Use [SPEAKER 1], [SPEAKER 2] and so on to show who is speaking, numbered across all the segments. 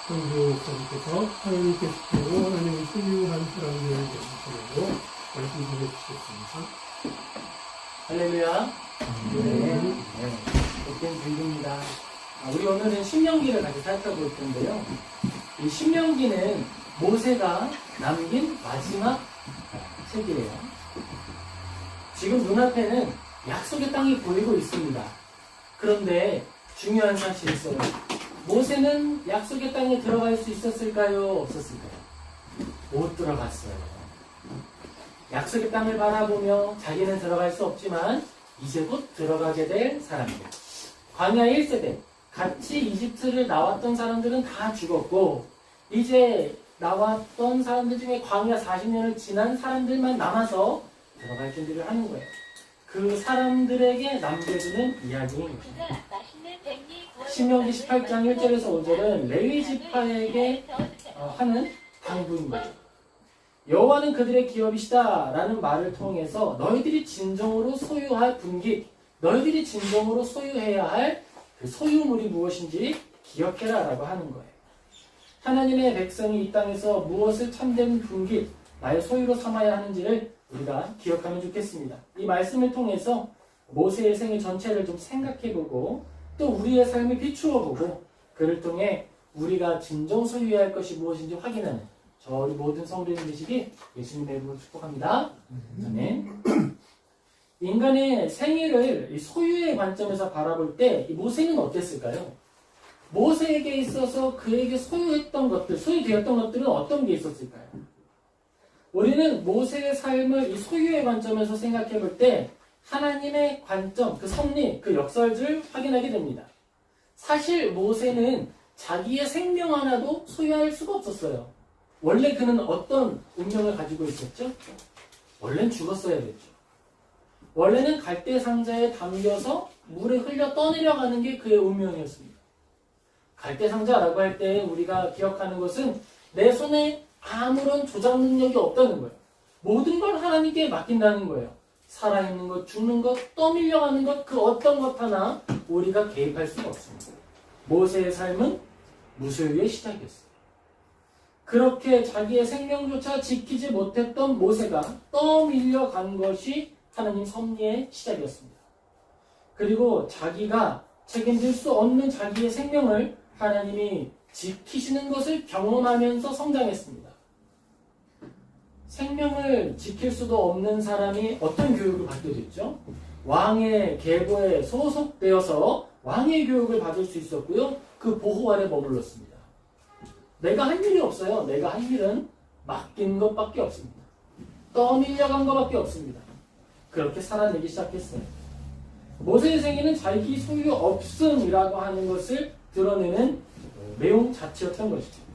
[SPEAKER 1] 성주 목사님께서 하나님께 속하고 하나님을 소유한 사람들에 대해서 말씀 드려주시겠습니다.
[SPEAKER 2] 할렐루야. 네. 복된 주일입니다. 우리 오늘은 신명기를 같이 살펴볼 텐데요. 이 신명기는 모세가 남긴 마지막 책이에요. 지금 눈앞에는 약속의 땅이 보이고 있습니다. 그런데 중요한 사실이 있어요. 모세는 약속의 땅에 들어갈 수 있었을까요? 없었을까요? 못 들어갔어요. 약속의 땅을 바라보며 자기는 들어갈 수 없지만 이제 곧 들어가게 될 사람들. 광야 1세대 같이 이집트를 나왔던 사람들은 다 죽었고 이제 나왔던 사람들 중에 광야 40년을 지난 사람들만 남아서 들어갈 준비를 하는 거예요. 그 사람들에게 남겨주는 이야기입니다. 신명기 18장 1절에서 5절은 레위 지파에게 하는 당부인 거예요. 여호와는 그들의 기업이시다 라는 말을 통해서 너희들이 진정으로 소유할 분깃, 너희들이 진정으로 소유해야 할 그 소유물이 무엇인지 기억해라 라고 하는 거예요. 하나님의 백성이 이 땅에서 무엇을 참된 분깃, 나의 소유로 삼아야 하는지를 우리가 기억하면 좋겠습니다. 이 말씀을 통해서 모세의 생애 전체를 좀 생각해보고 또 우리의 삶을 비추어보고 그를 통해 우리가 진정 소유해야 할 것이 무엇인지 확인하는 저희 모든 성도님 되시기 예수님의 이름으로 축복합니다. 아멘. 인간의 생애를 소유의 관점에서 바라볼 때 모세는 어땠을까요? 모세에게 있어서 그에게 소유했던 것들, 소유되었던 것들은 어떤 게 있었을까요? 우리는 모세의 삶을 이 소유의 관점에서 생각해 볼 때 하나님의 관점, 그 섭리, 그 역설들을 확인하게 됩니다. 사실 모세는 자기의 생명 하나도 소유할 수가 없었어요. 원래 그는 어떤 운명을 가지고 있었죠? 원래는 죽었어야 됐죠. 원래는 갈대 상자에 담겨서 물에 흘려 떠내려가는 게 그의 운명이었습니다. 갈대 상자라고 할 때 우리가 기억하는 것은 내 손에 아무런 조작 능력이 없다는 거예요. 모든 걸 하나님께 맡긴다는 거예요. 살아있는 것, 죽는 것, 떠밀려가는 것, 그 어떤 것 하나 우리가 개입할 수가 없습니다. 모세의 삶은 무소유의 시작이었어요. 그렇게 자기의 생명조차 지키지 못했던 모세가 떠밀려간 것이 하나님 섭리의 시작이었습니다. 그리고 자기가 책임질 수 없는 자기의 생명을 하나님이 지키시는 것을 경험하면서 성장했습니다. 생명을 지킬 수도 없는 사람이 어떤 교육을 받게 됐죠? 왕의 계보에 소속되어서 왕의 교육을 받을 수 있었고요. 그 보호 아래 머물렀습니다. 내가 할 일이 없어요. 내가 할 일은 맡긴 것밖에 없습니다. 떠밀려간 것밖에 없습니다. 그렇게 살아내기 시작했어요. 모세의 생애는 자기 소유 없음이라고 하는 것을 드러내는 내용 자체였던 것이죠.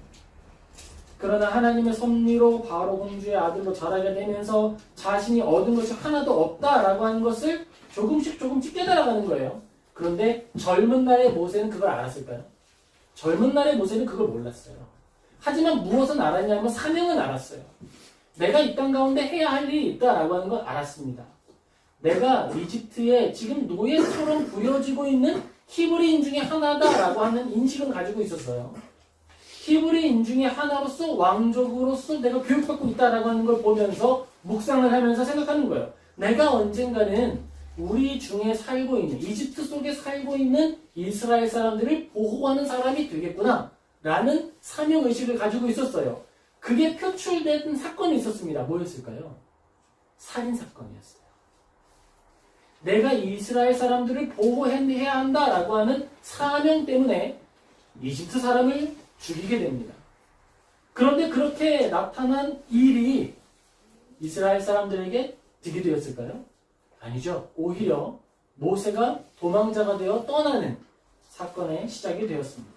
[SPEAKER 2] 그러나 하나님의 섭리로 바로 공주의 아들로 자라게 되면서 자신이 얻은 것이 하나도 없다라고 하는 것을 조금씩 깨달아가는 거예요. 그런데 젊은 날의 모세는 그걸 알았을까요? 젊은 날의 모세는 그걸 몰랐어요. 하지만 무엇은 알았냐면 사명은 알았어요. 내가 이 땅 가운데 해야 할 일이 있다라고 하는 걸 알았습니다. 내가 이집트에 지금 노예처럼 부여지고 있는 히브리인 중에 하나다라고 하는 인식은 가지고 있었어요. 히브리인 중에 하나로서 왕족으로서 내가 교육받고 있다라고 하는 걸 보면서 묵상을 하면서 생각하는 거예요. 내가 언젠가는 우리 중에 살고 있는, 이집트 속에 살고 있는 이스라엘 사람들을 보호하는 사람이 되겠구나 라는 사명의식을 가지고 있었어요. 그게 표출된 사건이 있었습니다. 뭐였을까요? 살인사건이었어요. 내가 이스라엘 사람들을 보호해야 한다라고 하는 사명 때문에 이집트 사람을 죽이게 됩니다. 그런데 그렇게 나타난 일이 이스라엘 사람들에게 득이 되었을까요? 아니죠. 오히려 모세가 도망자가 되어 떠나는 사건의 시작이 되었습니다.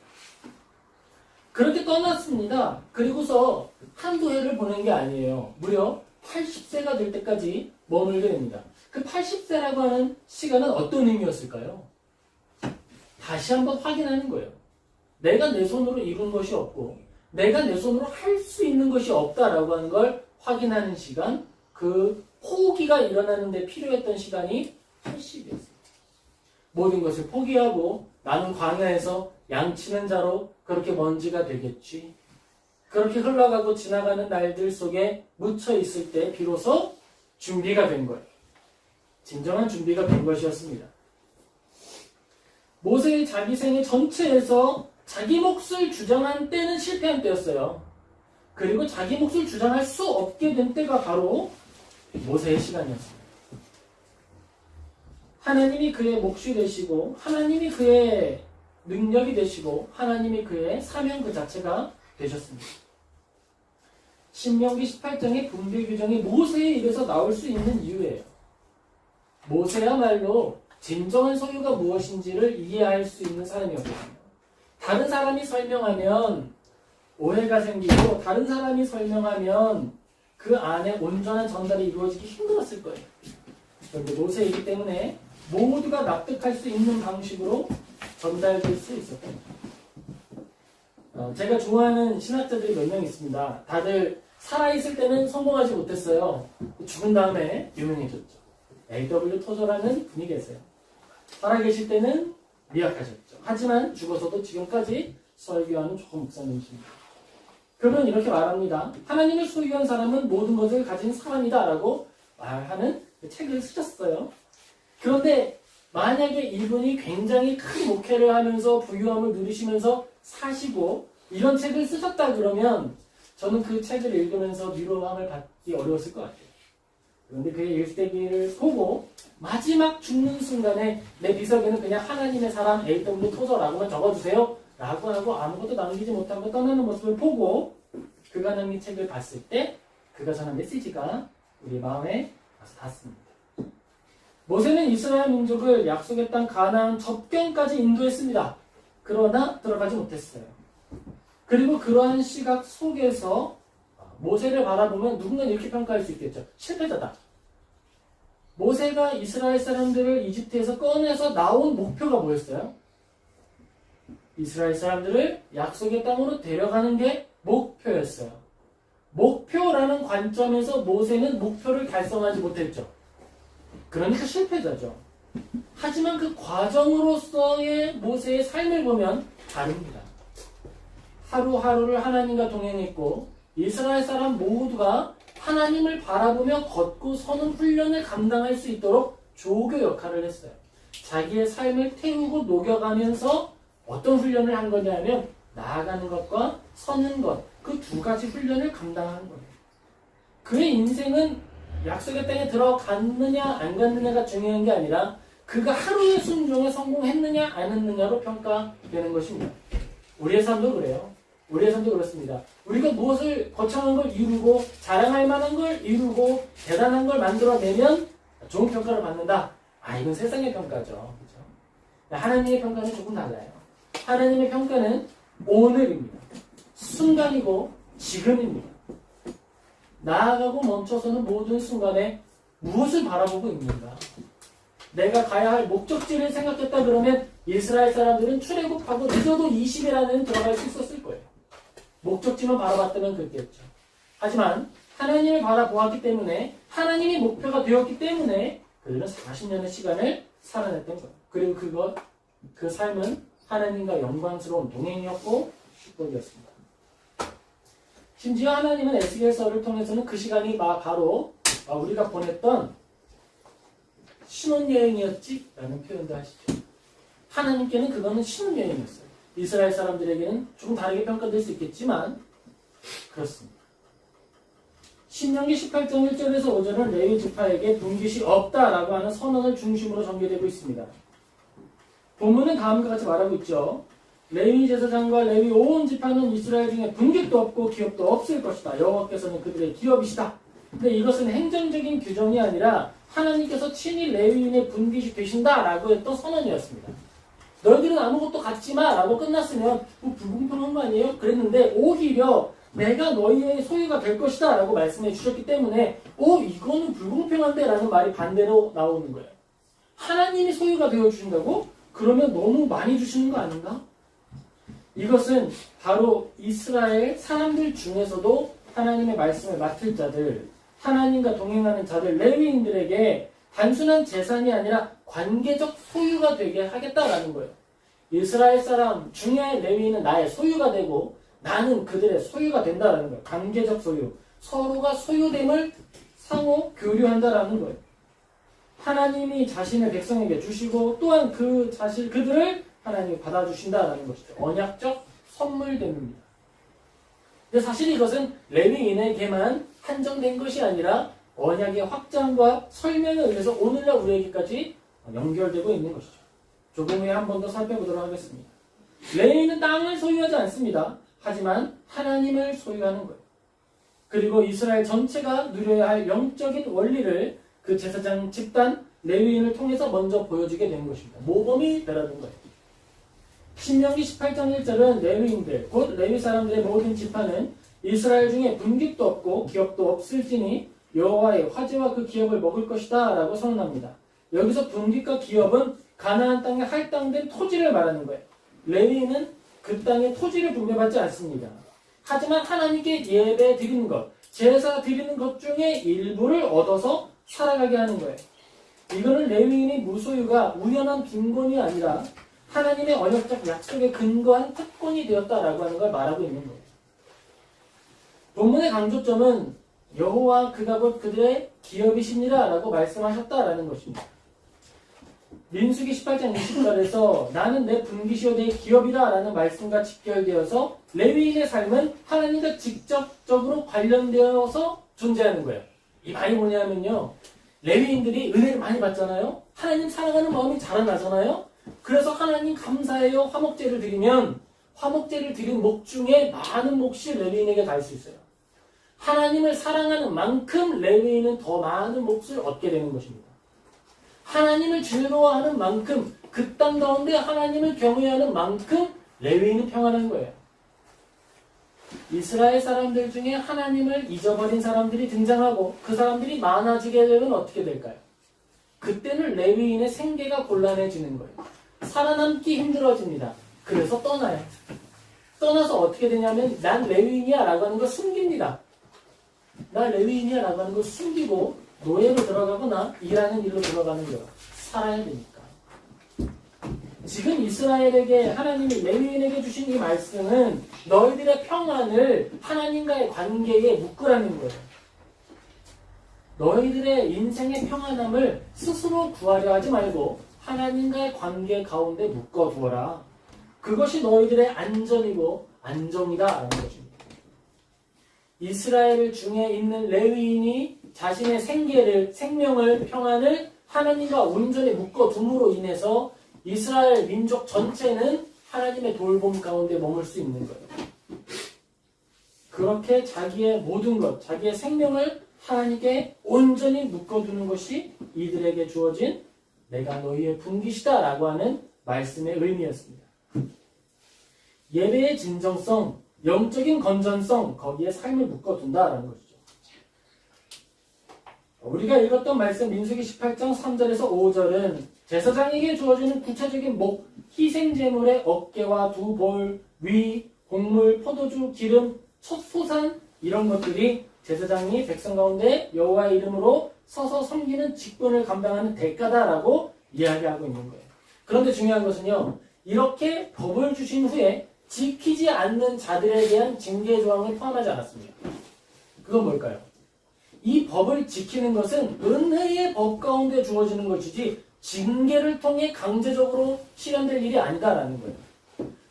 [SPEAKER 2] 그렇게 떠났습니다. 그리고서 한두 해를 보낸 게 아니에요. 무려 80세가 될 때까지 머물게 됩니다. 그 80세라고 하는 시간은 어떤 의미였을까요? 다시 한번 확인하는 거예요. 내가 내 손으로 이룬 것이 없고 내가 내 손으로 할 수 있는 것이 없다라고 하는 걸 확인하는 시간, 그 포기가 일어나는 데 필요했던 시간이 80이었어요. 모든 것을 포기하고 나는 광야에서 양치는 자로 그렇게 먼지가 되겠지. 그렇게 흘러가고 지나가는 날들 속에 묻혀 있을 때 비로소 준비가 된 거예요. 진정한 준비가 된 것이었습니다. 모세의 자기 생애 전체에서 자기 몫을 주장한 때는 실패한 때였어요. 그리고 자기 몫을 주장할 수 없게 된 때가 바로 모세의 시간이었습니다. 하나님이 그의 몫이 되시고 하나님이 그의 능력이 되시고 하나님이 그의 사명 그 자체가 되셨습니다. 신명기 18장의 분배 규정이 모세의 입에서 나올 수 있는 이유예요. 모세야말로 진정한 소유가 무엇인지를 이해할 수 있는 사람이었거든요. 다른 사람이 설명하면 오해가 생기고 다른 사람이 설명하면 그 안에 온전한 전달이 이루어지기 힘들었을 거예요. 그런데 모세이기 때문에 모두가 납득할 수 있는 방식으로 전달될 수 있었거든요. 제가 좋아하는 신학자들이 몇 명 있습니다. 다들 살아있을 때는 성공하지 못했어요. 죽은 다음에 유명해졌죠. A.W. 토저라는 분이 계세요. 살아계실 때는 미약하셨죠. 하지만 죽어서도 지금까지 설교하는 조금 목사님이십니다. 그러면 이렇게 말합니다. 하나님을 소유한 사람은 모든 것을 가진 사람이다 라고 말하는 책을 쓰셨어요. 그런데 만약에 이분이 굉장히 큰 목회를 하면서 부유함을 누리시면서 사시고 이런 책을 쓰셨다 그러면 저는 그 책을 읽으면서 위로함을 받기 어려웠을 것 같아요. 그런데 그의 일대기를 보고 마지막 죽는 순간에 내 비석에는 그냥 하나님의 사람 A.W. 토저라고만 적어주세요 라고 하고 아무것도 남기지 못하고 떠나는 모습을 보고 그가 남긴 책을 봤을 때 그가 전한 메시지가 우리 마음에 와서 닿습니다. 모세는 이스라엘 민족을 약속의 땅 가나안 접경까지 인도했습니다. 그러나 들어가지 못했어요. 그리고 그러한 시각 속에서 모세를 바라보면 누군가는 이렇게 평가할 수 있겠죠. 실패자다. 모세가 이스라엘 사람들을 이집트에서 꺼내서 나온 목표가 뭐였어요? 이스라엘 사람들을 약속의 땅으로 데려가는 게 목표였어요. 목표라는 관점에서 모세는 목표를 달성하지 못했죠. 그러니까 실패자죠. 하지만 그 과정으로서의 모세의 삶을 보면 다릅니다. 하루하루를 하나님과 동행했고 이스라엘 사람 모두가 하나님을 바라보며 걷고 서는 훈련을 감당할 수 있도록 조교 역할을 했어요. 자기의 삶을 태우고 녹여가면서 어떤 훈련을 한 거냐면 나아가는 것과 서는 것, 그 두 가지 훈련을 감당한 거예요. 그의 인생은 약속의 땅에 들어갔느냐 안 갔느냐가 중요한 게 아니라 그가 하루의 순종에 성공했느냐 안 했느냐로 평가되는 것입니다. 우리의 삶도 그래요. 우리의 삶도 그렇습니다. 우리가 무엇을 거창한 걸 이루고 자랑할 만한 걸 이루고 대단한 걸 만들어내면 좋은 평가를 받는다. 이건 세상의 평가죠. 그렇죠? 하나님의 평가는 조금 달라요. 하나님의 평가는 오늘입니다. 순간이고 지금입니다. 나아가고 멈춰서는 모든 순간에 무엇을 바라보고 있는가? 내가 가야 할 목적지를 생각했다 그러면 이스라엘 사람들은 출애굽하고 늦어도 20일 안에는 들어갈 수 있었을 거예요. 목적지만 바라봤다면 그랬겠죠. 하지만 하나님을 바라보았기 때문에 하나님이 목표가 되었기 때문에 그들은 40년의 시간을 살아냈던 거예요. 그리고 그 삶은 하나님과 영광스러운 동행이었고 축복이었습니다. 심지어 하나님은 에스겔서를 통해서는 그 시간이 바로 우리가 보냈던 신혼여행이었지? 라는 표현도 하시죠. 하나님께는 그거는 신혼여행이었어요. 이스라엘 사람들에게는 조금 다르게 평가될 수 있겠지만 그렇습니다. 신명기 18장 1절에서 5절은 레위 지파에게 분깃이 없다라고 하는 선언을 중심으로 전개되고 있습니다. 본문은 다음과 같이 말하고 있죠. 레위 제사장과 레위 온 지파는 이스라엘 중에 분깃도 없고 기업도 없을 것이다. 여호와께서는 그들의 기업이시다. 근데 이것은 행정적인 규정이 아니라 하나님께서 친히 레위인의 분깃이 되신다라고 했던 선언이었습니다. 너희들은 아무것도 갖지 마 라고 끝났으면 불공평한 거 아니에요? 그랬는데 오히려 내가 너희의 소유가 될 것이다 라고 말씀해 주셨기 때문에 이거는 불공평한데 라는 말이 반대로 나오는 거예요. 하나님이 소유가 되어 주신다고? 그러면 너무 많이 주시는 거 아닌가? 이것은 바로 이스라엘 사람들 중에서도 하나님의 말씀을 맡을 자들, 하나님과 동행하는 자들, 레위인들에게 단순한 재산이 아니라 관계적 소유가 되게 하겠다라는 거예요. 이스라엘 사람 중에 레위인은 나의 소유가 되고 나는 그들의 소유가 된다라는 거예요. 관계적 소유. 서로가 소유됨을 상호 교류한다라는 거예요. 하나님이 자신의 백성에게 주시고 또한 그들을 하나님이 받아주신다라는 것이죠. 언약적 선물됨입니다. 근데 사실 이것은 레위인에게만 한정된 것이 아니라 언약의 확장과 설명에 의해서 오늘날 우리에게까지 연결되고 있는 것이죠. 조금 후에 한 번 더 살펴보도록 하겠습니다. 레위인은 땅을 소유하지 않습니다. 하지만 하나님을 소유하는 거예요. 그리고 이스라엘 전체가 누려야 할 영적인 원리를 그 제사장 집단 레위인을 통해서 먼저 보여주게 되는 것입니다. 모범이 되라는 거예요. 신명기 18장 1절은 레위인들, 곧 레위 사람들의 모든 지파는 이스라엘 중에 분깃도 없고 기업도 없을지니 여호와의 화제와 그 기업을 먹을 것이다 라고 선언합니다. 여기서 분깃과 기업은 가나안 땅에 할당된 토지를 말하는 거예요. 레위인은 그 땅의 토지를 분배받지 않습니다. 하지만 하나님께 예배 드리는 것, 제사 드리는 것 중에 일부를 얻어서 살아가게 하는 거예요. 이거는 레위인의 무소유가 우연한 빈곤이 아니라 하나님의 언약적 약속에 근거한 특권이 되었다라고 하는 걸 말하고 있는 거예요. 본문의 강조점은 여호와 그가 곧 그들의 기업이시니라 라고 말씀하셨다라는 것입니다. 민수기 18장 20절에서 나는 내 분깃이요 내 기업이라 라는 말씀과 직결되어서 레위인의 삶은 하나님과 직접적으로 관련되어서 존재하는 거예요. 이 말이 뭐냐면요, 레위인들이 은혜를 많이 받잖아요. 하나님 사랑하는 마음이 자라나잖아요. 그래서 하나님 감사해요 화목제를 드리면 화목제를 드린 목 중에 많은 몫이 레위인에게 갈 수 있어요. 하나님을 사랑하는 만큼 레위인은 더 많은 몫을 얻게 되는 것입니다. 하나님을 즐거워하는 만큼 그 땅 가운데 하나님을 경외하는 만큼 레위인은 평안한 거예요. 이스라엘 사람들 중에 하나님을 잊어버린 사람들이 등장하고 그 사람들이 많아지게 되면 어떻게 될까요? 그때는 레위인의 생계가 곤란해지는 거예요. 살아남기 힘들어집니다. 그래서 떠나요. 떠나서 어떻게 되냐면 난 레위인이야 라고 하는 걸 숨깁니다. 나 레위인이야 라고 하는 걸 숨기고 노예로 들어가거나 일하는 일로 들어가는 거예요. 살아야 되니까. 지금 이스라엘에게 하나님이 레위인에게 주신 이 말씀은 너희들의 평안을 하나님과의 관계에 묶으라는 거예요. 너희들의 인생의 평안함을 스스로 구하려 하지 말고 하나님과의 관계 가운데 묶어두어라. 그것이 너희들의 안전이고 안정이다 라는 것입니다. 이스라엘 중에 있는 레위인이 자신의 생명을, 평안을 하나님과 온전히 묶어둠으로 인해서 이스라엘 민족 전체는 하나님의 돌봄 가운데 머물 수 있는 거예요. 그렇게 자기의 모든 것, 자기의 생명을 하나님께 온전히 묶어두는 것이 이들에게 주어진 내가 너희의 분깃이다 라고 하는 말씀의 의미였습니다. 예배의 진정성, 영적인 건전성, 거기에 삶을 묶어둔다라는 것이죠. 우리가 읽었던 말씀 민수기 18장 3절에서 5절은 제사장에게 주어지는 구체적인 목, 희생제물의 어깨와 두 볼, 위, 곡물, 포도주, 기름, 첫 소산 이런 것들이 제사장이 백성 가운데 여호와의 이름으로 서서 섬기는 직분을 감당하는 대가다라고 이야기하고 있는 거예요. 그런데 중요한 것은요, 이렇게 법을 주신 후에 지키지 않는 자들에 대한 징계 조항을 포함하지 않았습니다. 그건 뭘까요? 이 법을 지키는 것은 은혜의 법 가운데 주어지는 것이지 징계를 통해 강제적으로 실현될 일이 아니다라는 거예요.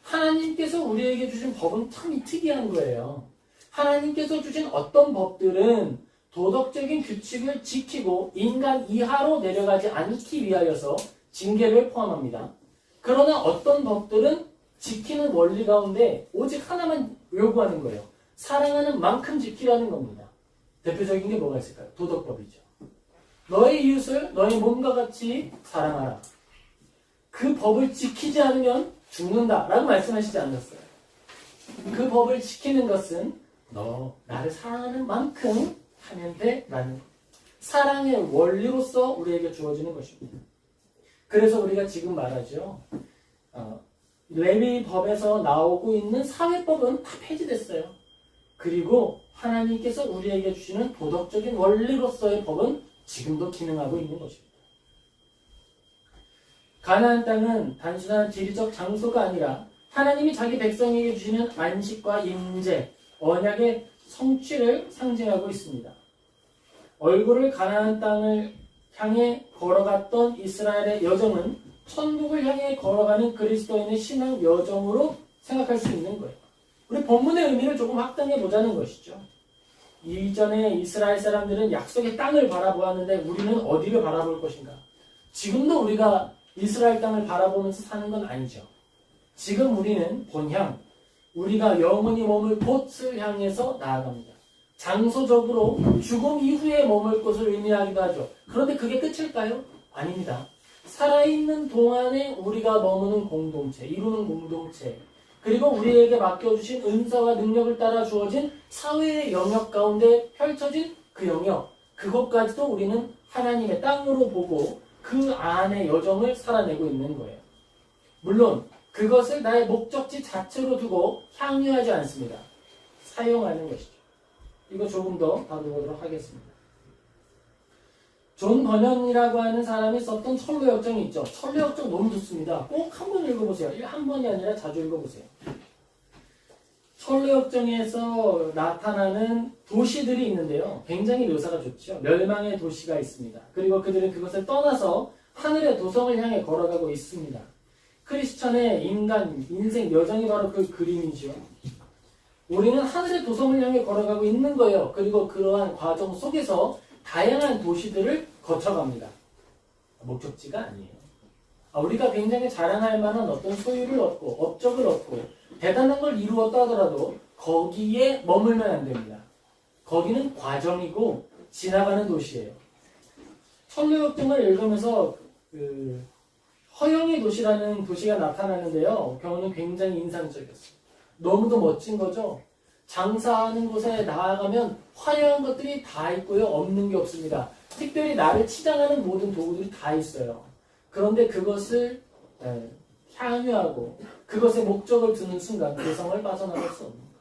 [SPEAKER 2] 하나님께서 우리에게 주신 법은 참 특이한 거예요. 하나님께서 주신 어떤 법들은 도덕적인 규칙을 지키고 인간 이하로 내려가지 않기 위하여서 징계를 포함합니다. 그러나 어떤 법들은 지키는 원리 가운데 오직 하나만 요구하는 거예요. 사랑하는 만큼 지키라는 겁니다. 대표적인 게 뭐가 있을까요? 도덕법이죠. 너의 이웃을 너의 몸과 같이 사랑하라. 그 법을 지키지 않으면 죽는다 라고 말씀하시지 않았어요. 그 법을 지키는 것은 너 나를 사랑하는 만큼 하면 돼 라는 사랑의 원리로서 우리에게 주어지는 것입니다. 그래서 우리가 지금 말하죠. 레위 법에서 나오고 있는 사회법은 다 폐지됐어요. 그리고 하나님께서 우리에게 주시는 도덕적인 원리로서의 법은 지금도 기능하고 있는 것입니다. 가나안 땅은 단순한 지리적 장소가 아니라 하나님이 자기 백성에게 주시는 안식과 임재, 언약의 성취를 상징하고 있습니다. 얼굴을 가나안 땅을 향해 걸어갔던 이스라엘의 여정은 천국을 향해 걸어가는 그리스도인의 신앙 여정으로 생각할 수 있는 거예요. 우리 본문의 의미를 조금 확장해 보자는 것이죠. 이전에 이스라엘 사람들은 약속의 땅을 바라보았는데 우리는 어디를 바라볼 것인가? 지금도 우리가 이스라엘 땅을 바라보면서 사는 건 아니죠. 지금 우리는 본향, 우리가 영원히 머물 곳을 향해서 나아갑니다. 장소적으로 죽음 이후에 머물 곳을 의미하기도 하죠. 그런데 그게 끝일까요? 아닙니다. 살아있는 동안에 우리가 머무는 공동체, 이루는 공동체, 그리고 우리에게 맡겨주신 은사와 능력을 따라 주어진 사회의 영역 가운데 펼쳐진 그 영역, 그것까지도 우리는 하나님의 땅으로 보고 그 안의 여정을 살아내고 있는 거예요. 물론 그것을 나의 목적지 자체로 두고 향유하지 않습니다. 사용하는 것이죠. 이거 조금 더 다뤄보도록 하겠습니다. 존 버년이라고 하는 사람이 썼던 철로역정이 있죠. 철로역정 너무 좋습니다. 꼭 한 번 읽어보세요. 한 번이 아니라 자주 읽어보세요. 철로역정에서 나타나는 도시들이 있는데요. 굉장히 묘사가 좋죠. 멸망의 도시가 있습니다. 그리고 그들은 그것을 떠나서 하늘의 도성을 향해 걸어가고 있습니다. 크리스천의 인생 여정이 바로 그 그림이죠. 우리는 하늘의 도성을 향해 걸어가고 있는 거예요. 그리고 그러한 과정 속에서 다양한 도시들을 거쳐갑니다. 목적지가 아니에요. 우리가 굉장히 자랑할 만한 어떤 소유를 얻고 업적을 얻고 대단한 걸 이루었다 하더라도 거기에 머물면 안 됩니다. 거기는 과정이고 지나가는 도시예요. 철로역정을 읽으면서 허영의 도시라는 도시가 나타나는데요. 경우는 굉장히 인상적이었어요. 너무도 멋진 거죠. 장사하는 곳에 나아가면 화려한 것들이 다 있고요. 없는 게 없습니다. 특별히 나를 치장하는 모든 도구들이 다 있어요. 그런데 그것을 향유하고 그것의 목적을 두는 순간 그 성을 빠져나갈 수 없는 거예요.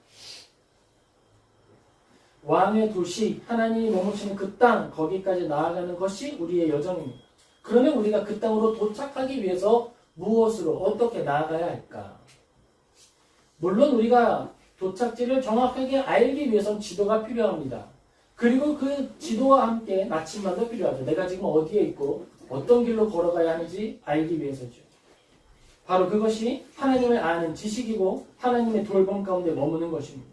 [SPEAKER 2] 왕의 도시, 하나님이 머무시는 그 땅, 거기까지 나아가는 것이 우리의 여정입니다. 그러면 우리가 그 땅으로 도착하기 위해서 무엇으로 어떻게 나아가야 할까? 물론 우리가 도착지를 정확하게 알기 위해서는 지도가 필요합니다. 그리고 그 지도와 함께 나침반도 필요하죠. 내가 지금 어디에 있고 어떤 길로 걸어가야 하는지 알기 위해서죠. 바로 그것이 하나님을 아는 지식이고 하나님의 돌봄 가운데 머무는 것입니다.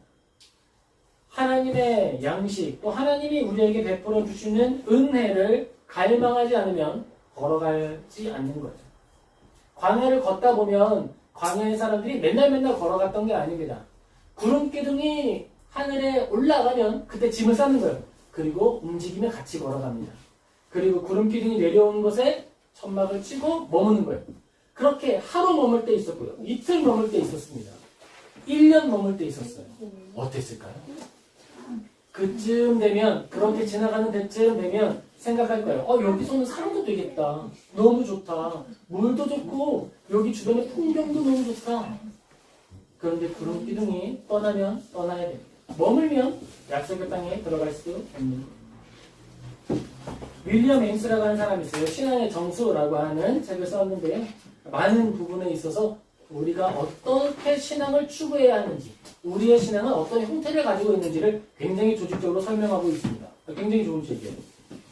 [SPEAKER 2] 하나님의 양식, 또 하나님이 우리에게 베풀어 주시는 은혜를 갈망하지 않으면 걸어가지 않는 거죠. 광야를 걷다 보면 광야의 사람들이 맨날 걸어갔던 게 아닙니다. 구름 기둥이 하늘에 올라가면 그때 짐을 싸는 거예요. 그리고 움직이면 같이 걸어갑니다. 그리고 구름 기둥이 내려온 곳에 천막을 치고 머무는 거예요. 그렇게 하루 머물 때 있었고요. 이틀 머물 때 있었습니다. 1년 머물 때 있었어요. 어땠을까요? 그쯤 되면, 그렇게 지나가는 때쯤 되면 생각할 거예요. 여기서는 살아도 되겠다. 너무 좋다. 물도 좋고 여기 주변의 풍경도 너무 좋다. 그런데 구름 기둥이 떠나면 떠나야 됩니다. 머물면 약속의 땅에 들어갈 수 없는 거예요. 윌리엄 엠스라고 하는 사람이 있어요. 신앙의 정수라고 하는 책을 썼는데요. 많은 부분에 있어서 우리가 어떻게 신앙을 추구해야 하는지, 우리의 신앙은 어떤 형태를 가지고 있는지를 굉장히 조직적으로 설명하고 있습니다. 굉장히 좋은 책이에요.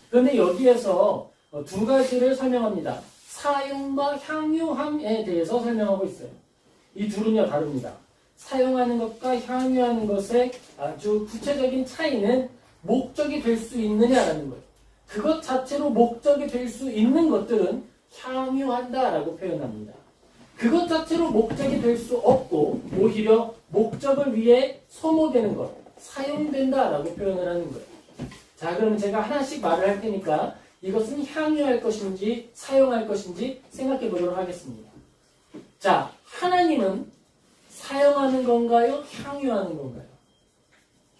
[SPEAKER 2] 그런데 여기에서 두 가지를 설명합니다. 사용과 향유함에 대해서 설명하고 있어요. 이 둘은요 다릅니다. 사용하는 것과 향유하는 것의 아주 구체적인 차이는 목적이 될 수 있느냐라는 거예요. 그것 자체로 목적이 될 수 있는 것들은 향유한다라고 표현합니다. 그것 자체로 목적이 될 수 없고 오히려 목적을 위해 소모되는 것, 사용된다라고 표현을 하는 거예요. 자, 그러면 제가 하나씩 말을 할 테니까 이것은 향유할 것인지 사용할 것인지 생각해 보도록 하겠습니다. 자, 하나님은 사용하는 건가요? 향유하는 건가요?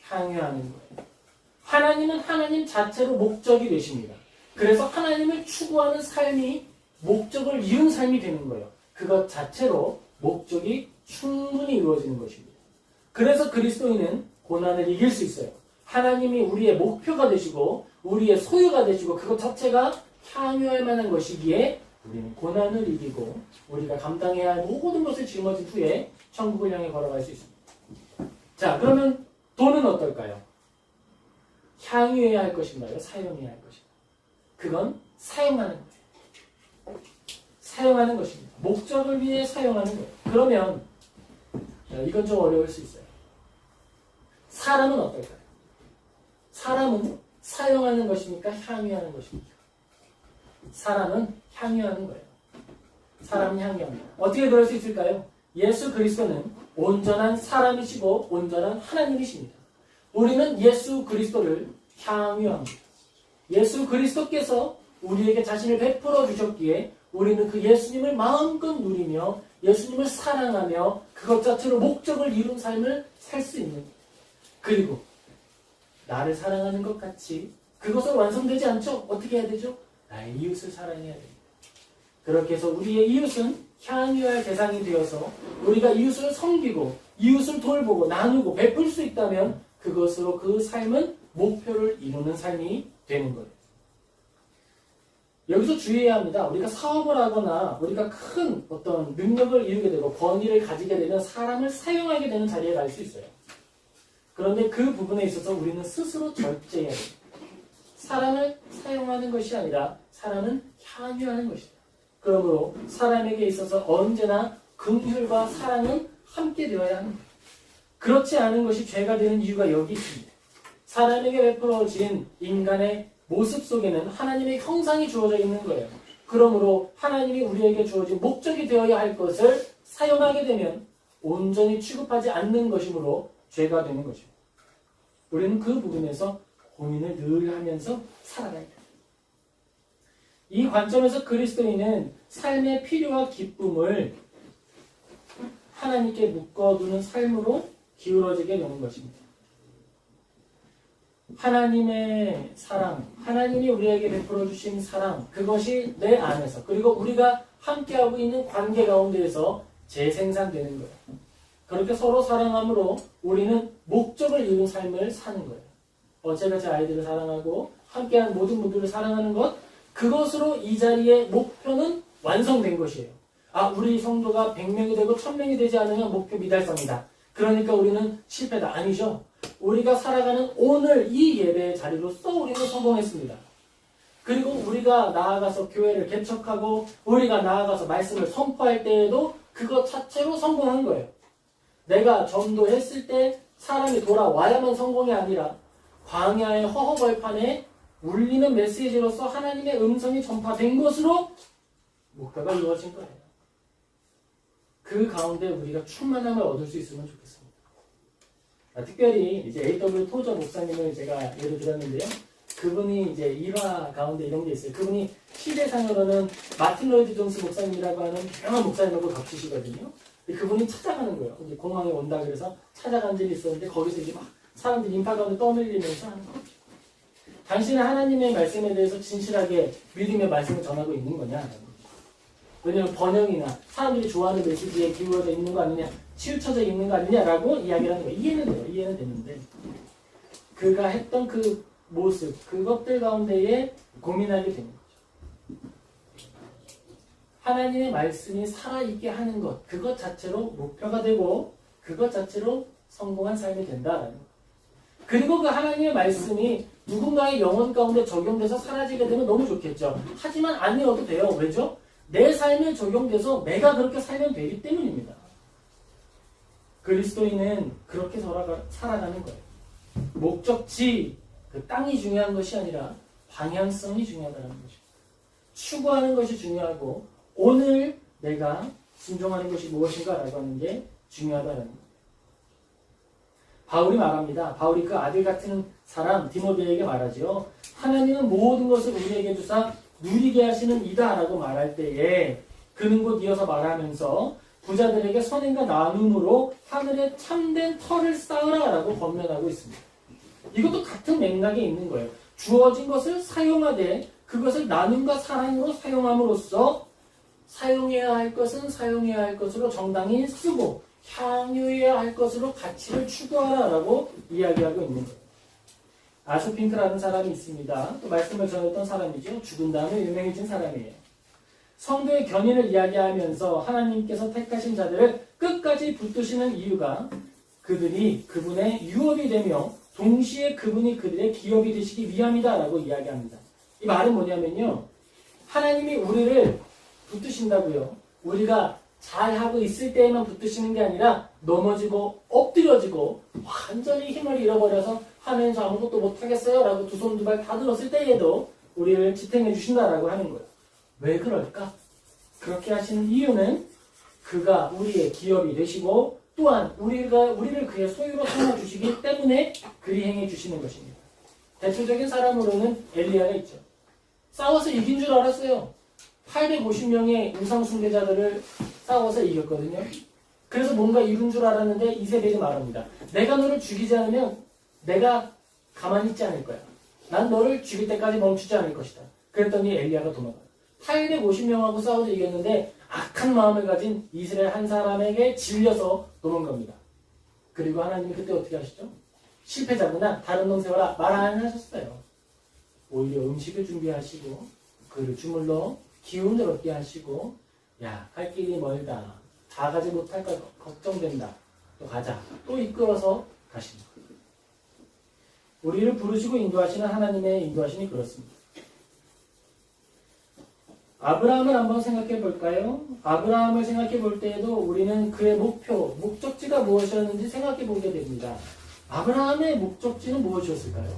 [SPEAKER 2] 향유하는 거예요. 하나님은 하나님 자체로 목적이 되십니다. 그래서 하나님을 추구하는 삶이 목적을 이룬 삶이 되는 거예요. 그것 자체로 목적이 충분히 이루어지는 것입니다. 그래서 그리스도인은 고난을 이길 수 있어요. 하나님이 우리의 목표가 되시고 우리의 소유가 되시고 그것 자체가 향유할 만한 것이기에 우리는 고난을 이기고 우리가 감당해야 할 모든 것을 짊어진 후에 천국을 향해 걸어갈 수 있습니다. 자, 그러면 돈은 어떨까요? 향유해야 할 것인가요? 사용해야 할 것인가요? 그건 사용하는 거예요. 사용하는 것입니다. 목적을 위해 사용하는 거예요. 그러면 이건 좀 어려울 수 있어요. 사람은 어떨까요? 사람은 사용하는 것입니까? 향유하는 것입니까? 사람은 향유하는 거예요. 사람은 향유합니다. 어떻게 그럴 수 있을까요? 예수 그리스도는 온전한 사람이시고 온전한 하나님이십니다. 우리는 예수 그리스도를 향유합니다. 예수 그리스도께서 우리에게 자신을 베풀어 주셨기에 우리는 그 예수님을 마음껏 누리며 예수님을 사랑하며 그것 자체로 목적을 이룬 삶을 살 수 있는 거예요. 그리고 나를 사랑하는 것 같이 그것은 완성되지 않죠? 어떻게 해야 되죠? 나의 이웃을 사랑해야 됩니다. 그렇게 해서 우리의 이웃은 향유할 대상이 되어서 우리가 이웃을 섬기고 이웃을 돌보고 나누고 베풀 수 있다면 그것으로 그 삶은 목표를 이루는 삶이 되는 거예요. 여기서 주의해야 합니다. 우리가 사업을 하거나 우리가 큰 어떤 능력을 이루게 되고 권위를 가지게 되면 사람을 사용하게 되는 자리에 갈 수 있어요. 그런데 그 부분에 있어서 우리는 스스로 절제해야 됩니다. 사람을 사용하는 것이 아니라 사람은 향유하는 것이다. 그러므로 사람에게 있어서 언제나 긍휼과 사랑은 함께 되어야 합니다. 그렇지 않은 것이 죄가 되는 이유가 여기 있습니다. 사람에게 베풀어진 인간의 모습 속에는 하나님의 형상이 주어져 있는 거예요. 그러므로 하나님이 우리에게 주어진 목적이 되어야 할 것을 사용하게 되면 온전히 취급하지 않는 것이므로 죄가 되는 것입니다. 우리는 그 부분에서 고민을 늘 하면서 살아가야 합니다. 이 관점에서 그리스도인은 삶의 필요와 기쁨을 하나님께 묶어두는 삶으로 기울어지게 되는 것입니다. 하나님의 사랑, 하나님이 우리에게 베풀어 주신 사랑, 그것이 내 안에서 그리고 우리가 함께하고 있는 관계 가운데에서 재생산되는 거예요. 그렇게 서로 사랑함으로 우리는 목적을 이룬 삶을 사는 거예요. 제가 제 아이들을 사랑하고 함께하는 모든 분들을 사랑하는 것, 그것으로 이 자리의 목표는 완성된 것이에요. 우리 성도가 100명이 되고 1000명이 되지 않으면 목표 미달성이다. 그러니까 우리는 실패다. 아니죠. 우리가 살아가는 오늘 이 예배의 자리로서 우리는 성공했습니다. 그리고 우리가 나아가서 교회를 개척하고 우리가 나아가서 말씀을 선포할 때에도 그것 자체로 성공한 거예요. 내가 전도했을 때 사람이 돌아와야만 성공이 아니라 광야의 허허벌판에 울리는 메시지로서 하나님의 음성이 전파된 것으로 목표가 이루어진 거예요. 그 가운데 우리가 충만함을 얻을 수 있으면 좋겠습니다. 특별히 이제 A.W. 토저 목사님을 제가 예를 들었는데요. 그분이 이제 일화 가운데 이런 게 있어요. 그분이 시대상으로는 마틴 로이드 존스 목사님이라고 하는 유명한 목사님하고 겹치시거든요. 그분이 찾아가는 거예요. 이제 공항에 온다 그래서 찾아간 적이 있었는데 거기서 이제 막 사람들이 인파 가운데 떠밀리면서 하는 거죠. 당신은 하나님의 말씀에 대해서 진실하게 믿음의 말씀을 전하고 있는 거냐? 왜냐하면 번영이나 사람들이 좋아하는 메시지에 기울어져 있는 거 아니냐, 치우쳐져 있는 거 아니냐라고 이야기를 하는 거예요. 이해는 돼요. 이해는 되는데 그가 했던 그 모습, 그것들 가운데에 고민하게 되는 거죠. 하나님의 말씀이 살아있게 하는 것, 그것 자체로 목표가 되고 그것 자체로 성공한 삶이 된다라는 거예요. 그리고 그 하나님의 말씀이 누군가의 영혼 가운데 적용돼서 사라지게 되면 너무 좋겠죠. 하지만 아니어도 돼요. 왜죠? 내 삶에 적용돼서 내가 그렇게 살면 되기 때문입니다. 그리스도인은 그렇게 살아가는 거예요. 목적지, 그 땅이 중요한 것이 아니라 방향성이 중요하다는 거죠. 추구하는 것이 중요하고 오늘 내가 순종하는 것이 무엇인가라고 하는 게 중요하다는 거예요. 바울이 말합니다. 바울이 그 아들 같은 사람 디모데에게 말하죠. 하나님은 모든 것을 우리에게 주사 누리게 하시는 이다라고 말할 때에 그는 곧 이어서 말하면서 부자들에게 선행과 나눔으로 하늘에 참된 터를 쌓으라라고 권면하고 있습니다. 이것도 같은 맥락에 있는 거예요. 주어진 것을 사용하되 그것을 나눔과 사랑으로 사용함으로써 사용해야 할 것은 사용해야 할 것으로 정당히 쓰고 향유해야 할 것으로 가치를 추구하라라고 이야기하고 있는 거예요. 아쇼핑크라는 사람이 있습니다. 또 말씀을 전했던 사람이죠. 죽은 다음에 유명해진 사람이에요. 성도의 견인을 이야기하면서 하나님께서 택하신 자들을 끝까지 붙드시는 이유가 그들이 그분의 유업이 되며 동시에 그분이 그들의 기업이 되시기 위함이다라고 이야기합니다. 이 말은 뭐냐면요. 하나님이 우리를 붙드신다고요. 우리가 잘하고 있을 때에만 붙드시는 게 아니라 넘어지고 엎드려지고 완전히 힘을 잃어버려서 하나님 저 아무것도 못하겠어요 라고 두 손 두 발 다 들었을 때에도 우리를 지탱해 주신다라고 하는 거예요. 왜 그럴까? 그렇게 하시는 이유는 그가 우리의 기업이 되시고 또한 우리를 그의 소유로 삼아주시기 때문에 그리 행해 주시는 것입니다. 대표적인 사람으로는 엘리야가 있죠. 싸워서 이긴 줄 알았어요. 850명의 우상 숭배자들을 싸워서 이겼거든요. 그래서 뭔가 이룬 줄 알았는데 이세벨이 말합니다. 내가 너를 죽이지 않으면 내가 가만히 있지 않을 거야. 난 너를 죽일 때까지 멈추지 않을 것이다. 그랬더니 엘리야가 도망가요. 850명하고 싸워서 이겼는데 악한 마음을 가진 이스라엘 한 사람에게 질려서 도망갑니다. 그리고 하나님이 그때 어떻게 하시죠? 실패자구나. 다른 놈 세워라. 말 안 하셨어요. 오히려 음식을 준비하시고 그를 주물러 기운을 얻게 하시고 야, 갈 길이 멀다. 다 가지 못할까 걱정된다. 또 가자. 또 이끌어서 가십니다. 우리를 부르시고 인도하시는 하나님의 인도하심이 그렇습니다. 아브라함을 한번 생각해 볼까요? 아브라함을 생각해 볼 때에도 우리는 그의 목적지가 무엇이었는지 생각해 보게 됩니다. 아브라함의 목적지는 무엇이었을까요?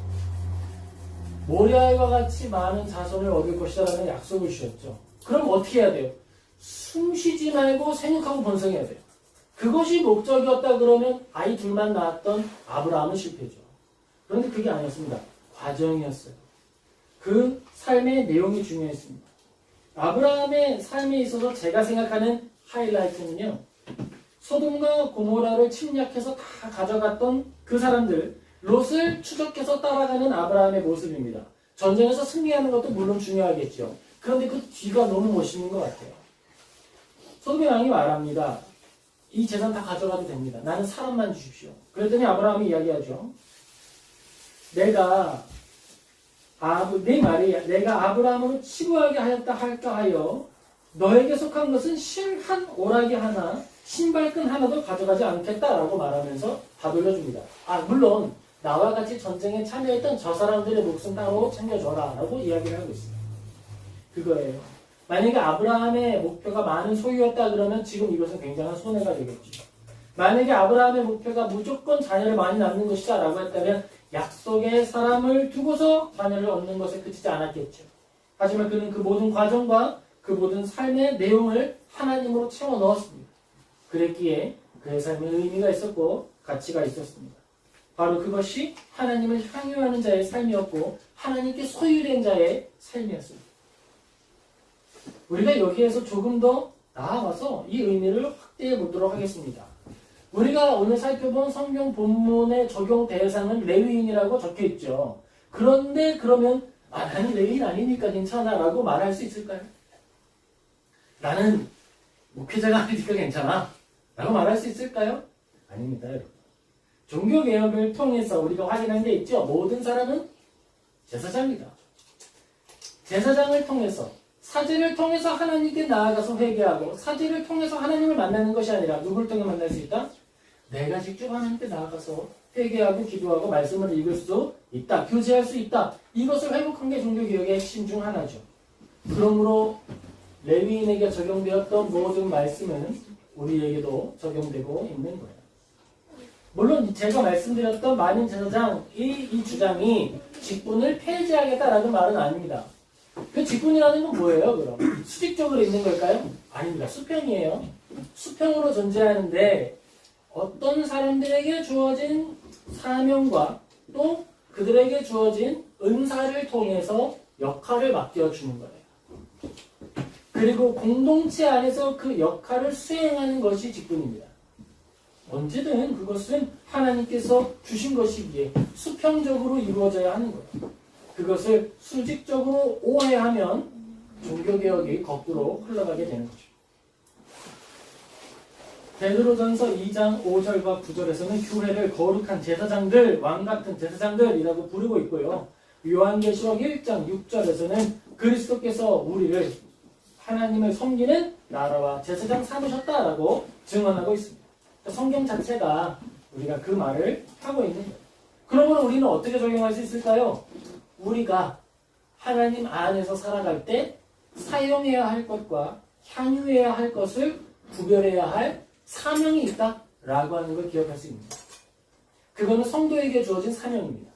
[SPEAKER 2] 모리아와 같이 많은 자손을 얻을 것이라는 약속을 주셨죠. 그럼 어떻게 해야 돼요? 숨 쉬지 말고 생육하고 번성해야 돼요. 그것이 목적이었다 그러면 아이 둘만 낳았던 아브라함은 실패죠. 그런데 그게 아니었습니다. 과정이었어요. 그 삶의 내용이 중요했습니다. 아브라함의 삶에 있어서 제가 생각하는 하이라이트는요. 소돔과 고모라를 침략해서 다 가져갔던 그 사람들, 롯을 추적해서 따라가는 아브라함의 모습입니다. 전쟁에서 승리하는 것도 물론 중요하겠죠. 그런데 그 뒤가 너무 멋있는 것 같아요. 소돔의 왕이 말합니다. 이 재산 다 가져가도 됩니다. 나는 사람만 주십시오. 그랬더니 아브라함이 이야기하죠. 내가 아브라함으로 치부하게 하였다 할까 하여 너에게 속한 것은 실 한 오라기 하나, 신발끈 하나도 가져가지 않겠다라고 말하면서 다 돌려줍니다. 물론 나와 같이 전쟁에 참여했던 저 사람들의 목숨 따로 챙겨줘라 라고 이야기를 하고 있습니다. 그거예요. 만약에 아브라함의 목표가 많은 소유였다 그러면 지금 이것은 굉장한 손해가 되겠죠. 만약에 아브라함의 목표가 무조건 자녀를 많이 낳는 것이다 라고 했다면 약속의 사람을 두고서 자녀를 얻는 것에 그치지 않았겠죠. 하지만 그는 그 모든 과정과 그 모든 삶의 내용을 하나님으로 채워 넣었습니다. 그랬기에 그의 삶에 의미가 있었고 가치가 있었습니다. 바로 그것이 하나님을 향유하는 자의 삶이었고 하나님께 소유된 자의 삶이었습니다. 우리가 여기에서 조금 더 나아가서 이 의미를 확대해 보도록 하겠습니다. 우리가 오늘 살펴본 성경 본문의 적용 대상은 레위인이라고 적혀 있죠. 그런데 그러면 나는 레위인 아니니까 괜찮아 라고 말할 수 있을까요? 나는 목회자가 아니니까 괜찮아 라고 말할 수 있을까요? 아닙니다, 여러분. 종교개혁을 통해서 우리가 확인한 게 있죠. 모든 사람은 제사장이다. 제사장을 통해서 사제를 통해서 하나님께 나아가서 회개하고 사제를 통해서 하나님을 만나는 것이 아니라 누구를 통해 만날 수 있다? 내가 직접 하나님께 나아가서 회개하고 기도하고 말씀을 읽을 수 있다. 교제할 수 있다. 이것을 회복한 게 종교개혁의 핵심 중 하나죠. 그러므로 레위인에게 적용되었던 모든 말씀은 우리에게도 적용되고 있는 거예요. 물론 제가 말씀드렸던 많은 제사장의 이 주장이 직분을 폐지하겠다라는 말은 아닙니다. 그 직분이라는 건 뭐예요, 그럼? 수직적으로 있는 걸까요? 아닙니다. 수평이에요. 수평으로 존재하는데 어떤 사람들에게 주어진 사명과 또 그들에게 주어진 은사를 통해서 역할을 맡겨주는 거예요. 그리고 공동체 안에서 그 역할을 수행하는 것이 직분입니다. 언제든 그것은 하나님께서 주신 것이기에 수평적으로 이루어져야 하는 거예요. 그것을 수직적으로 오해하면 종교개혁이 거꾸로 흘러가게 되는 거죠. 베드로전서 2장 5절과 9절에서는 교회를 거룩한 제사장들, 왕같은 제사장들이라고 부르고 있고요. 요한계시록 1장 6절에서는 그리스도께서 우리를 하나님을 섬기는 나라와 제사장 삼으셨다라고 증언하고 있습니다. 성경 자체가 우리가 그 말을 하고 있는 거예요. 그러면 우리는 어떻게 적용할 수 있을까요? 우리가 하나님 안에서 살아갈 때 사용해야 할 것과 향유해야 할 것을 구별해야 할 사명이 있다라고 하는 걸 기억할 수 있습니다. 그거는 성도에게 주어진 사명입니다.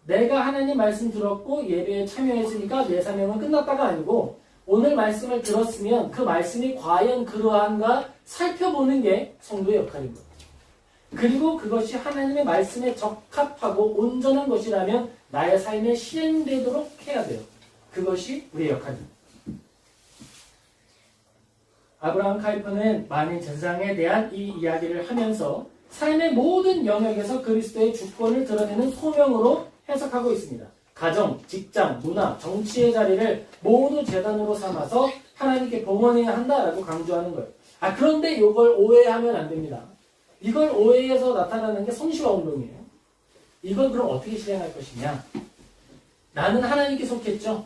[SPEAKER 2] 내가 하나님 말씀 들었고 예배에 참여했으니까 내 사명은 끝났다가 아니고 오늘 말씀을 들었으면 그 말씀이 과연 그러한가 살펴보는 게 성도의 역할인 거예요. 그리고 그것이 하나님의 말씀에 적합하고 온전한 것이라면 나의 삶에 실행되도록 해야 돼요. 그것이 우리의 역할입니다. 아브라함 카이퍼는 만인 제사장에 대한 이 이야기를 하면서 삶의 모든 영역에서 그리스도의 주권을 드러내는 소명으로 해석하고 있습니다. 가정, 직장, 문화, 정치의 자리를 모두 재단으로 삼아서 하나님께 봉헌해야 한다라고 강조하는 거예요. 그런데 이걸 오해하면 안 됩니다. 이걸 오해해서 나타나는 게 성시화 운동이에요. 이걸 그럼 어떻게 실행할 것이냐? 나는 하나님께 속했죠.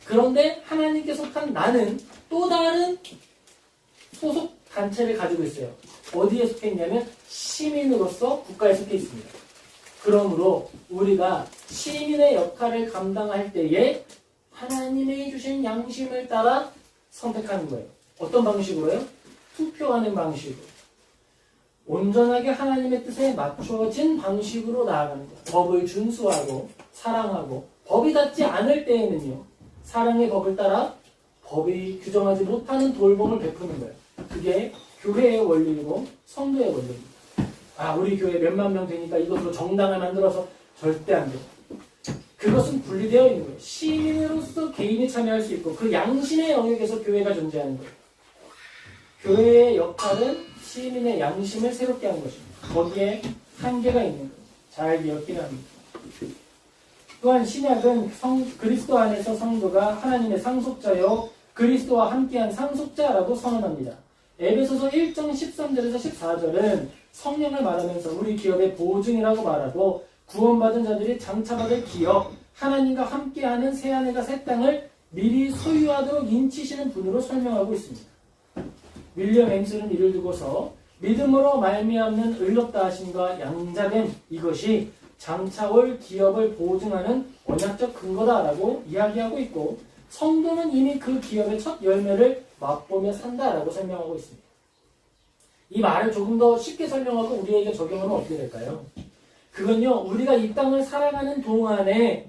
[SPEAKER 2] 그런데 하나님께 속한 나는 또 다른 소속 단체를 가지고 있어요. 어디에 속해 있냐면 시민으로서 국가에 속해 있습니다. 그러므로 우리가 시민의 역할을 감당할 때에 하나님이 주신 양심을 따라 선택하는 거예요. 어떤 방식으로요? 투표하는 방식으로. 온전하게 하나님의 뜻에 맞춰진 방식으로 나아가는 거예요. 법을 준수하고 사랑하고 법이 닿지 않을 때에는요. 사랑의 법을 따라 법이 규정하지 못하는 돌봄을 베푸는 거예요. 그게 교회의 원리이고 성도의 원리입니다. 우리 교회 몇만 명 되니까 이것으로 정당을 만들어서 절대 안 돼요. 그것은 분리되어 있는 거예요. 시민으로서 개인이 참여할 수 있고 그 양심의 영역에서 교회가 존재하는 거예요. 교회의 역할은 시민의 양심을 새롭게 하는 것입니다. 거기에 한계가 있는 거예요. 잘 기억해야 합니다. 또한 신약은 그리스도 안에서 성도가 하나님의 상속자요 그리스도와 함께한 상속자라고 선언합니다. 에베소서 1장 13절에서 14절은 성령을 말하면서 우리 기업의 보증이라고 말하고 구원받은 자들이 장차받을 기업, 하나님과 함께하는 새하늘과 새 땅을 미리 소유하도록 인치시는 분으로 설명하고 있습니다. 윌리엄 엠스는 이를 두고서 믿음으로 말미암는 의롭다 하심과 양자됨 이것이 장차 올 기업을 보증하는 언약적 근거다라고 이야기하고 있고 성도는 이미 그 기업의 첫 열매를 맛보며 산다라고 설명하고 있습니다. 이 말을 조금 더 쉽게 설명하고 우리에게 적용하면 어떻게 될까요? 그건요, 우리가 이 땅을 살아가는 동안에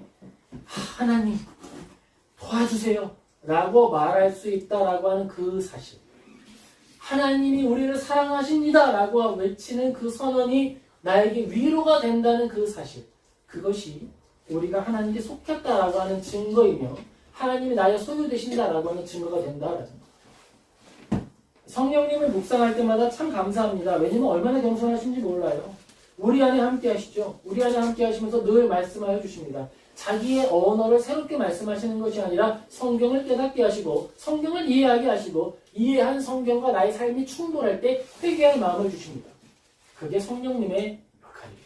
[SPEAKER 2] 하나님 도와주세요 라고 말할 수 있다라고 하는 그 사실, 하나님이 우리를 사랑하십니다 라고 외치는 그 선언이 나에게 위로가 된다는 그 사실, 그것이 우리가 하나님께 속했다라고 하는 증거이며 하나님이 나의 소유 되신다라고 하는 증거가 된다라는 거예요. 성령님을 묵상할 때마다 참 감사합니다. 왜냐면 얼마나 겸손하신지 몰라요. 우리 안에 함께 하시죠. 우리 안에 함께 하시면서 늘 말씀하여 주십니다. 자기의 언어를 새롭게 말씀하시는 것이 아니라 성경을 깨닫게 하시고 성경을 이해하게 하시고 이해한 성경과 나의 삶이 충돌할 때 회개할 마음을 주십니다. 그게 성령님의 역할이에요.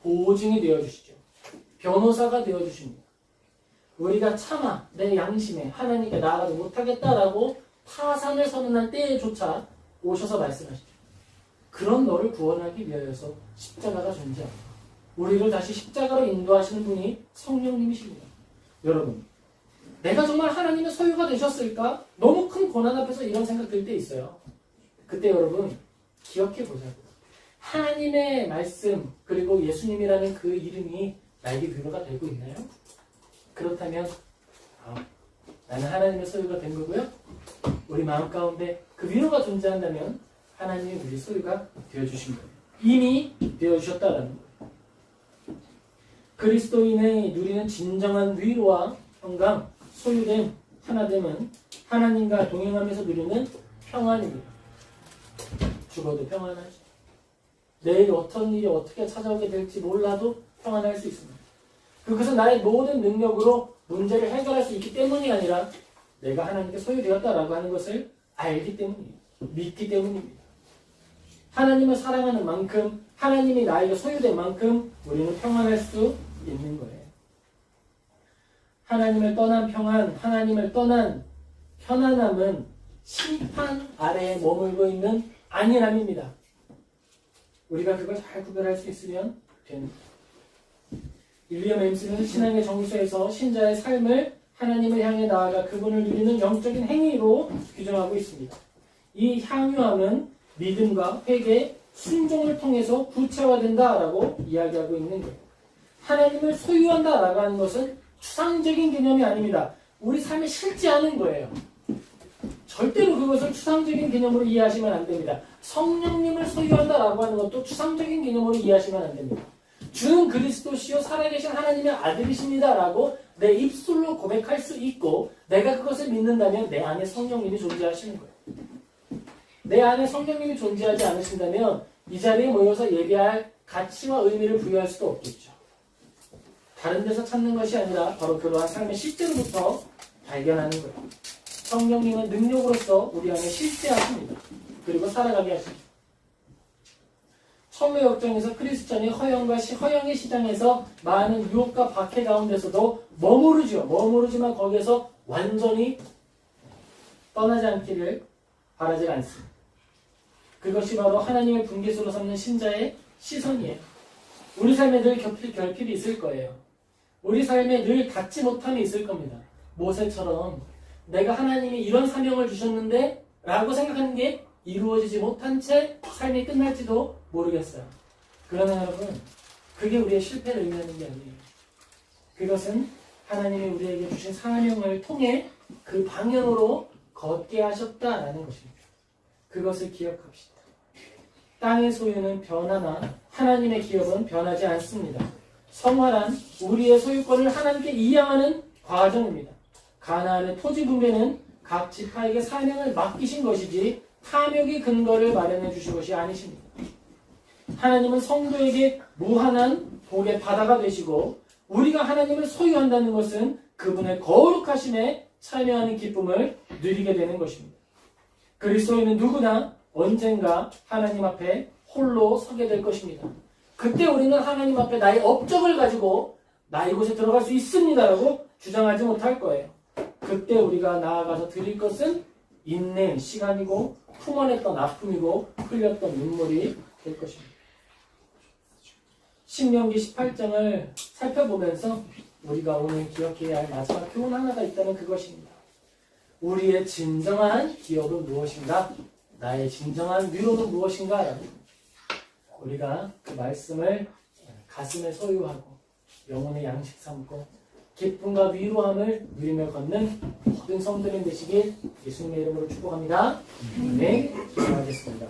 [SPEAKER 2] 보증이 되어주시죠. 변호사가 되어주십니다. 우리가 차마 내 양심에 하나님께 나아가지 못하겠다라고 파산을 선언할 때조차 오셔서 말씀하시죠. 그런 너를 구원하기 위하여서 십자가가 존재합니다. 우리를 다시 십자가로 인도하시는 분이 성령님이십니다. 여러분, 내가 정말 하나님의 소유가 되셨을까? 너무 큰 고난 앞에서 이런 생각 들 때 있어요. 그때 여러분 기억해 보자고요. 하나님의 말씀 그리고 예수님이라는 그 이름이 나에게 위로가 되고 있나요? 그렇다면 나는 하나님의 소유가 된 거고요. 우리 마음 가운데 그 위로가 존재한다면 하나님이 우리 소유가 되어주신 거예요. 이미 되어주셨다라는 거예요. 그리스도인의 누리는 진정한 위로와 평강, 소유됨, 하나됨은 하나님과 동행하면서 누리는 평안입니다. 죽어도 평안하죠. 내일 어떤 일이 어떻게 찾아오게 될지 몰라도 평안할 수 있습니다. 그것은 나의 모든 능력으로 문제를 해결할 수 있기 때문이 아니라 내가 하나님께 소유되었다라고 하는 것을 알기 때문이에요. 믿기 때문입니다. 하나님을 사랑하는 만큼 하나님이 나에게 소유된 만큼 우리는 평안할 수 있는 거예요. 하나님을 떠난 평안, 하나님을 떠난 편안함은 심판 아래에 머물고 있는 안일함입니다. 우리가 그걸 잘 구별할 수 있으면 됩니다. 윌리엄 엠스는 신앙의 정서에서 신자의 삶을 하나님을 향해 나아가 그분을 누리는 영적인 행위로 규정하고 있습니다. 이 향유함은 믿음과 회개, 순종을 통해서 구체화된다라고 이야기하고 있는 거예요. 하나님을 소유한다라고 하는 것은 추상적인 개념이 아닙니다. 우리 삶에 실제하는 거예요. 절대로 그것을 추상적인 개념으로 이해하시면 안 됩니다. 성령님을 소유한다라고 하는 것도 추상적인 개념으로 이해하시면 안 됩니다. 주는 그리스도시요 살아계신 하나님의 아들이십니다라고 내 입술로 고백할 수 있고 내가 그것을 믿는다면 내 안에 성령님이 존재하시는 거예요. 내 안에 성령님이 존재하지 않으신다면 이 자리에 모여서 예배할 가치와 의미를 부여할 수도 없겠죠. 다른 데서 찾는 것이 아니라 바로 그러한 삶의 실제로부터 발견하는 거예요. 성령님은 능력으로서 우리 안에 실제하십니다. 그리고 살아가게 하십니다. 처음의 역정에서 크리스천이 허영의 시장에서 많은 유혹과 박해 가운데서도 머무르지만 거기에서 완전히 떠나지 않기를 바라지 않습니다. 그것이 바로 하나님의 분깃으로 삼는 신자의 시선이에요. 우리 삶에 늘 결핍이 있을 거예요. 우리 삶에 늘 갖지 못함이 있을 겁니다. 모세처럼 내가 하나님이 이런 사명을 주셨는데 라고 생각하는 게 이루어지지 못한 채 삶이 끝날지도 모르겠어요. 그러나 여러분, 그게 우리의 실패를 의미하는 게 아니에요. 그것은 하나님이 우리에게 주신 사명을 통해 그 방향으로 걷게 하셨다라는 것입니다. 그것을 기억합시다. 땅의 소유는 변하나 하나님의 기업은 변하지 않습니다. 성화란 우리의 소유권을 하나님께 이양하는 과정입니다. 가나안의 토지 분배는 각 지파에게 사명을 맡기신 것이지 탐욕의 근거를 마련해 주신 것이 아니십니다. 하나님은 성도에게 무한한 복의 바다가 되시고 우리가 하나님을 소유한다는 것은 그분의 거룩하심에 참여하는 기쁨을 누리게 되는 것입니다. 그리스도인은 누구나 언젠가 하나님 앞에 홀로 서게 될 것입니다. 그때 우리는 하나님 앞에 나의 업적을 가지고 나 이곳에 들어갈 수 있습니다라고 주장하지 못할 거예요. 그때 우리가 나아가서 드릴 것은 인내의 시간이고 품어냈던 아픔이고 흘렸던 눈물이 될 것입니다. 신명기 18장을 살펴보면서 우리가 오늘 기억해야 할 마지막 교훈 하나가 있다면 그것입니다. 우리의 진정한 기업은 무엇인가? 나의 진정한 위로는 무엇인가? 우리가 그 말씀을 가슴에 소유하고 영혼의 양식 삼고 기쁨과 위로함을 누리며 걷는 모든 성도님 되시길 예수님의 이름으로 축복합니다. 네, 기도하겠습니다.